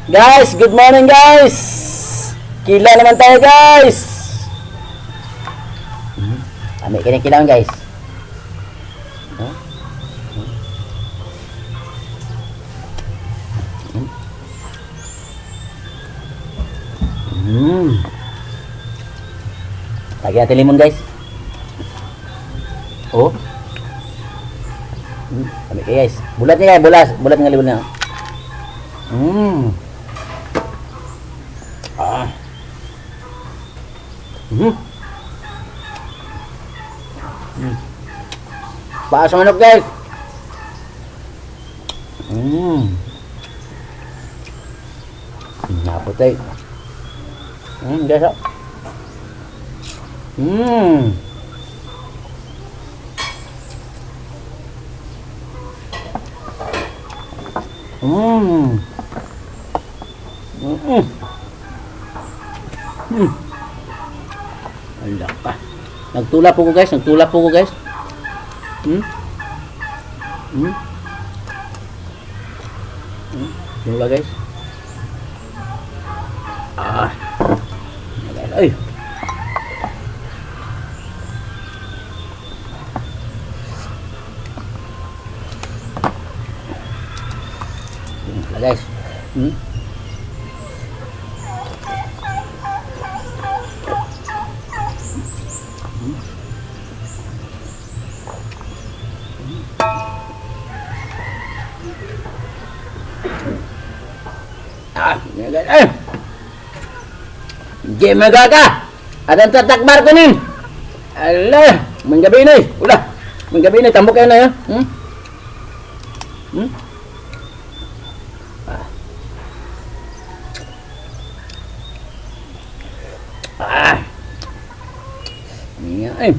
Guys, good morning guys. Kila naman tayo guys. Kami kinikilawan guys. Lagi natin limon guys. Oh. Kami guys. Bulat niya guys, bulat ng limon niya. Paas ang manok guys. Naputay. Guys oh. Ala pa. Nagtula po ko guys, Tula guys. Ay. Guys. Guys. Di magaga. Adang tatakbar ko nin. Ala, manggabi na eh. Ulah. Manggabi na tambok kayo na ya. Ay.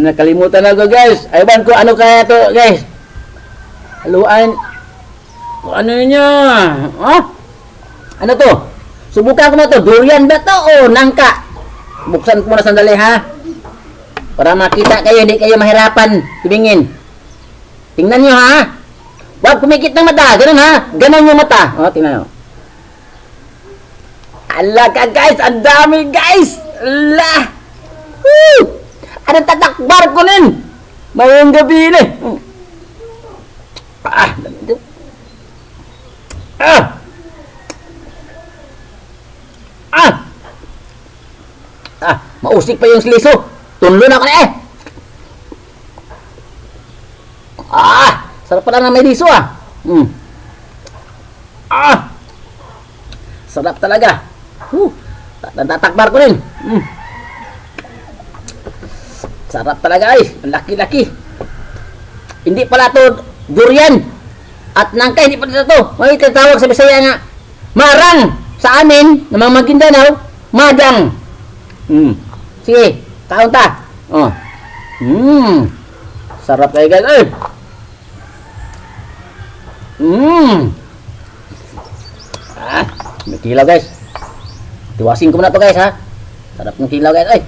Nakalimutan ako guys. Ayban ko ano kaya to guys. Haluan. Ano niya? Ano to? Subukan ko na to. Durian ba to o nangka? Buksan ko muna sandali ha. Para makita kayo, hindi kayo mahirapan tumingin. Tingnan niyo ha. Huwag kumikit ng mata. Ganun ha. Ganun yung mata. Tingnan niyo. Ala ka guys. Ang dami guys. Ala. Woo! Ada tatakbar ko nin. Mayang gabi na. Mausik pa yung sliso. Tunlo na ako na eh. Sarap pala na may liso Sarap talaga. Tatakbar ko nin. Sarap talaga ay. Laki-laki. Hindi pala to durian. At nangka, hindi pala to. May tatawag sa Bisaya nga. Marang. Sa amin, ng mga Maguindanao, madang. Sige, kaon ta. Sarap kayo guys. Ay. May kilaw guys. Tiwasin ko muna to guys ha. Sarap ng kilaw guys. Ay.